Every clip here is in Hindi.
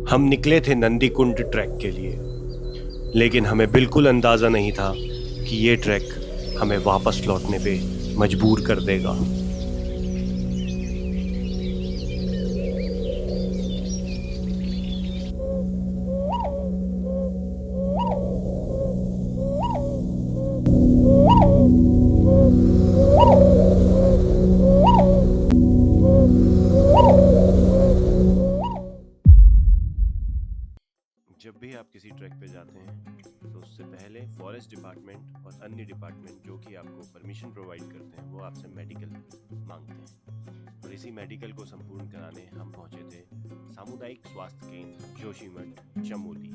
हम निकले थे नंदीकुंड ट्रैक के लिए, लेकिन हमें बिल्कुल अंदाज़ा नहीं था कि ये ट्रैक हमें वापस लौटने पे मजबूर कर देगा। जब भी आप किसी ट्रैक पे जाते हैं तो उससे पहले फॉरेस्ट डिपार्टमेंट और अन्य डिपार्टमेंट जो कि आपको परमिशन प्रोवाइड करते हैं वो आपसे मेडिकल मांगते हैं, और इसी मेडिकल को संपूर्ण कराने हम पहुंचे थे सामुदायिक स्वास्थ्य केंद्र Joshimath Chamoli.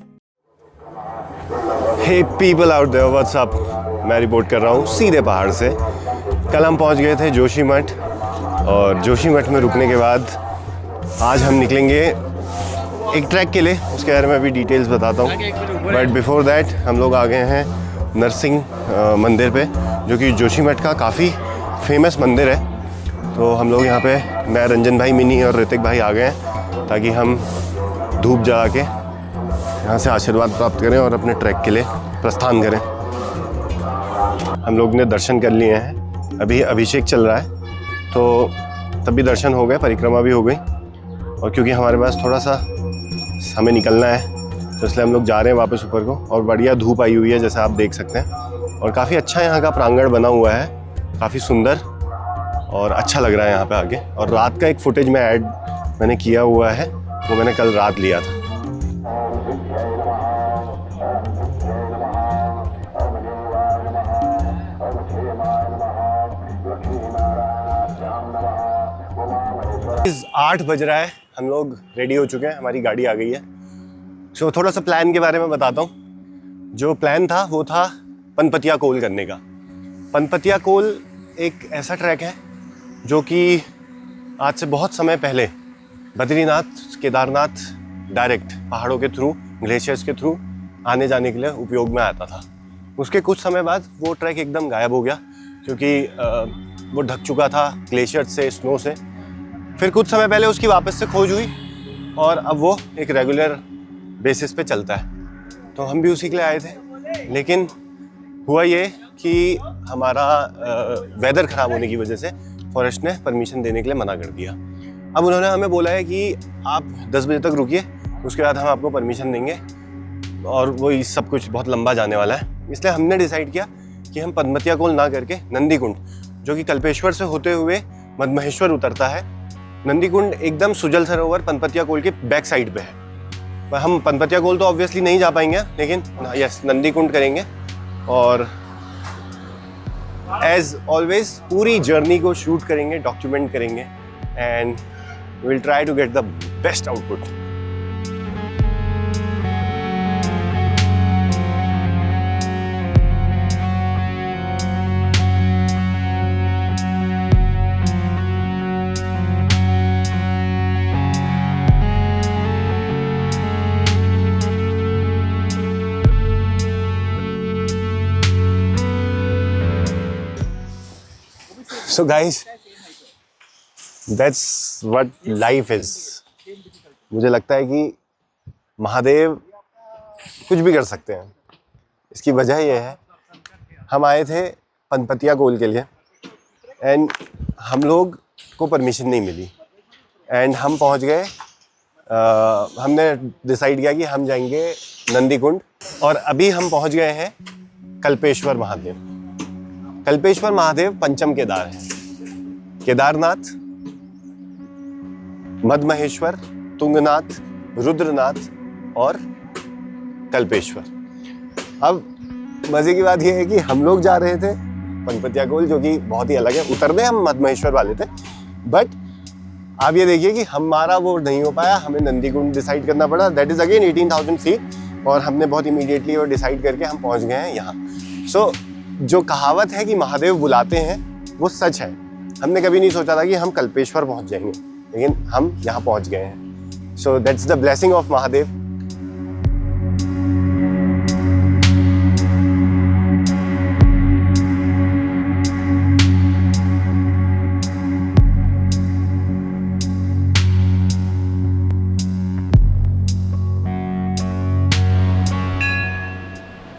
Hey people out there, what's up. मैं रिपोर्ट कर रहा हूँ सीधे पहाड़ से। कल हम पहुँच गए थे जोशीमठ, और जोशीमठ में रुकने के बाद आज हम निकलेंगे एक ट्रैक के लिए। उसके बारे में अभी डिटेल्स बताता हूँ, बट बिफोर दैट हम लोग आ गए हैं नरसिंह मंदिर पे, जो कि जोशीमठ का काफ़ी फेमस मंदिर है। तो हम लोग यहाँ पे, मैं, रंजन भाई, मिनी और ऋतिक भाई आ गए हैं ताकि हम धूप जला के यहाँ से आशीर्वाद प्राप्त करें और अपने ट्रैक के लिए प्रस्थान करें। हम लोग ने दर्शन कर लिए हैं, अभी अभिषेक चल रहा है तो तभी दर्शन हो गए, परिक्रमा भी हो गई। और क्योंकि हमारे पास थोड़ा सा हमें निकलना है तो इसलिए हम लोग जा रहे हैं वापस ऊपर को। और बढ़िया धूप आई हुई है जैसे आप देख सकते हैं, और काफ़ी अच्छा यहाँ का प्रांगण बना हुआ है, काफ़ी सुंदर और अच्छा लग रहा है यहाँ पे आके। और रात का एक फुटेज में ऐड मैंने किया हुआ है, वो मैंने कल रात लिया था। इस 8 बज रहा है, हम लोग रेडी हो चुके हैं, हमारी गाड़ी आ गई है। सो थोड़ा सा प्लान के बारे में बताता हूँ। जो प्लान था वो था पनपतिया कोल करने का। पनपतिया कोल एक ऐसा ट्रैक है जो कि आज से बहुत समय पहले बद्रीनाथ, केदारनाथ डायरेक्ट पहाड़ों के थ्रू, ग्लेशियर्स के थ्रू आने जाने के लिए उपयोग में आता था। उसके कुछ समय बाद वो ट्रैक एकदम गायब हो गया, क्योंकि वो ढक चुका था ग्लेशियर से, स्नो से। फिर कुछ समय पहले उसकी वापस से खोज हुई और अब वो एक रेगुलर बेसिस पे चलता है। तो हम भी उसी के लिए आए थे, लेकिन हुआ ये कि हमारा वेदर ख़राब होने की वजह से फॉरेस्ट ने परमिशन देने के लिए मना कर दिया। अब उन्होंने हमें बोला है कि आप 10 बजे तक रुकिए, उसके बाद हम आपको परमिशन देंगे, और वो ये सब कुछ बहुत लंबा जाने वाला है। इसलिए हमने डिसाइड किया कि हम पनपतिया कोल ना करके नंदीकुंड, जो कि कल्पेश्वर से होते हुए मदमहेश्वर उतरता है। नंदीकुंड एकदम सुजल सरोवर पनपतिया कोल के बैक साइड पे है। हम पनपतिया कोल तो ऑब्वियसली नहीं जा पाएंगे, लेकिन यस, नंदीकुंड करेंगे। और एज ऑलवेज पूरी जर्नी को शूट करेंगे, डॉक्यूमेंट करेंगे, and will try to get the best output. So guys, that's what life is. मुझे लगता है कि महादेव कुछ भी कर सकते हैं। इसकी वजह यह है, हम आए थे पनपतिया कोल के लिए, एंड हम लोग को परमिशन नहीं मिली, एंड हम पहुंच गए। हमने डिसाइड किया कि हम जाएंगे नंदीकुंड, और अभी हम पहुंच गए हैं कल्पेश्वर महादेव। कल्पेश्वर महादेव पंचम केदार है। केदारनाथ, मदमहेश्वर, तुंगनाथ, रुद्रनाथ और कल्पेश्वर। अब मजे की बात यह है कि हम लोग जा रहे थे पनपतिया कोल, जो कि बहुत ही अलग है। उतरने हम मदमहेश्वर वाले थे, बट आप ये देखिए कि हमारा वो नहीं हो पाया, हमें नंदीकुंड डिसाइड करना पड़ा। दैट इज अगेन 18,000 फीट, और हमने बहुत इमीडिएटली वो डिसाइड करके हम पहुंच गए हैं यहाँ। सो जो कहावत है कि महादेव बुलाते हैं, वो सच है। हमने कभी नहीं सोचा था कि हम कल्पेश्वर पहुंच जाएंगे, लेकिन हम यहाँ पहुंच गए हैं। So that's the blessing of Mahadev.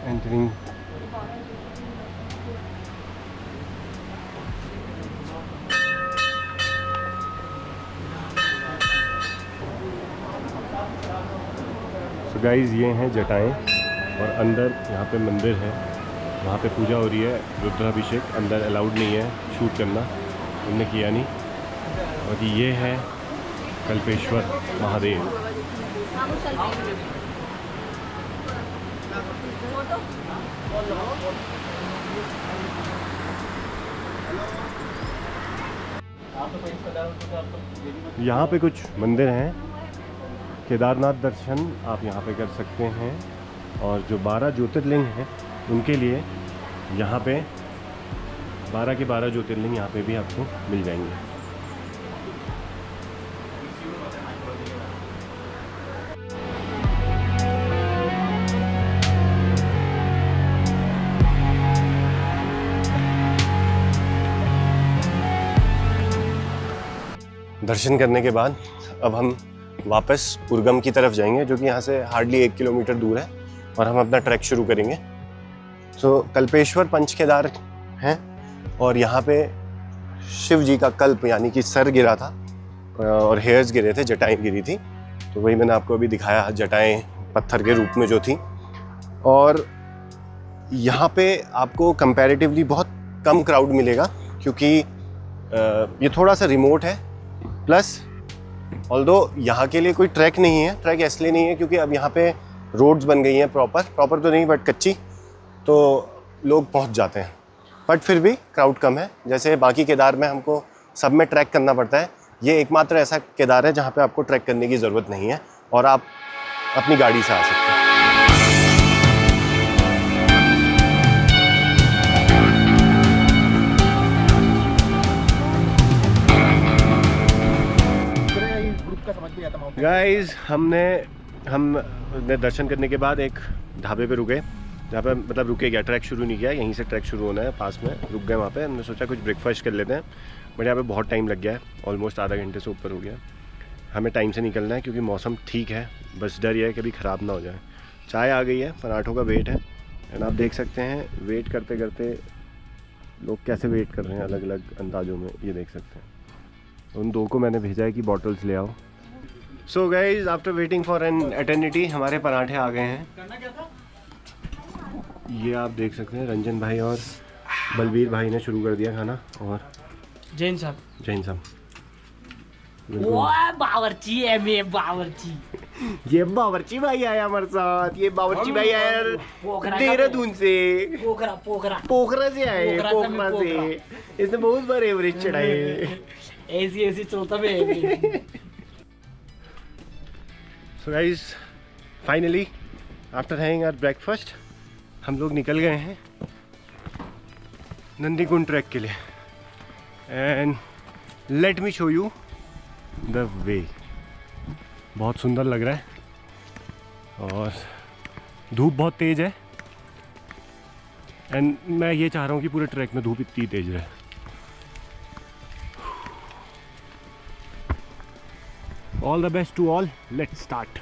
entering. So guys, ये हैं जटाएं और अंदर यहाँ पे मंदिर है, वहाँ पे पूजा हो रही है, रुद्राभिषेक। अंदर अलाउड नहीं है शूट करना, उनने किया नहीं। और ये है कल्पेश्वर महादेव। यहाँ पे कुछ मंदिर हैं, केदारनाथ दर्शन आप यहाँ पे कर सकते हैं। और जो 12 ज्योतिर्लिंग हैं उनके लिए यहाँ पे 12 के 12 ज्योतिर्लिंग यहाँ पे भी आपको मिल जाएंगे। दर्शन करने के बाद अब हम वापस उर्गम की तरफ जाएंगे, जो कि यहाँ से हार्डली 1 किलोमीटर दूर है, और हम अपना ट्रैक शुरू करेंगे। कल्पेश्वर पंच केदार हैं और यहाँ पे शिव जी का कल्प यानी कि सर गिरा था और हेयर्स गिरे थे, जटाएं गिरी थी। तो वही मैंने आपको अभी दिखाया, जटाएं पत्थर के रूप में जो थी। और यहाँ पे आपको कंपैरेटिवली बहुत कम क्राउड मिलेगा, क्योंकि ये थोड़ा सा रिमोट है। प्लस ऑल्दो यहाँ के लिए कोई ट्रैक नहीं है, ट्रैक इसलिए नहीं है क्योंकि अब यहाँ पे रोड्स बन गई हैं, प्रॉपर तो नहीं बट कच्ची, तो लोग पहुँच जाते हैं। बट फिर भी क्राउड कम है। जैसे बाकी केदार में हमको सब में ट्रैक करना पड़ता है, ये एकमात्र ऐसा केदार है जहाँ पे आपको ट्रैक करने की ज़रूरत नहीं है और आप अपनी गाड़ी से आ सकते हैं। गाइस, हमने दर्शन करने के बाद एक ढाबे पे रुके, जहाँ पे मतलब रुके क्या, ट्रैक शुरू नहीं किया, यहीं से ट्रैक शुरू होना है, पास में रुक गए वहाँ पे। हमने सोचा कुछ ब्रेकफास्ट कर लेते हैं, बट यहाँ पे बहुत टाइम लग गया है, ऑलमोस्ट आधा घंटे से ऊपर हो गया। हमें टाइम से निकलना है क्योंकि मौसम ठीक है, बस डर ये है कभी ख़राब ना हो जाए। चाय आ गई है, पराठों का वेट है, एंड आप देख सकते हैं वेट करते करते लोग कैसे वेट कर रहे हैं अलग अलग अंदाज़ों में, ये देख सकते हैं। उन दो को मैंने भेजा है कि बॉटल्स ले आओ। So guys, after waiting for an eternity हमारे पराठे आ गए हैं। ये आप देख सकते हैं, रंजन भाई और बलबीर भाई ने शुरू कर दिया खाना। और जैन साहब बावर्ची है, मैं बावर्ची। ये बावर्ची भाई आया हमारे साथ, ये बावर्ची भाई आया देहरादून से, पोखरा से आए, पोखरा से। इसने बहुत बार एवरेज चढ़ाए, ऐसी चलता है। So guys, finally after having our breakfast हम लोग निकल गए हैं नंदीकुंड ट्रैक के लिए। And let me show you the way. बहुत सुंदर लग रहा है और धूप बहुत तेज़ है, एंड मैं ये चाह रहा हूँ कि पूरे ट्रैक में धूप इतनी तेज़ रहे। All the best to all. Let's start.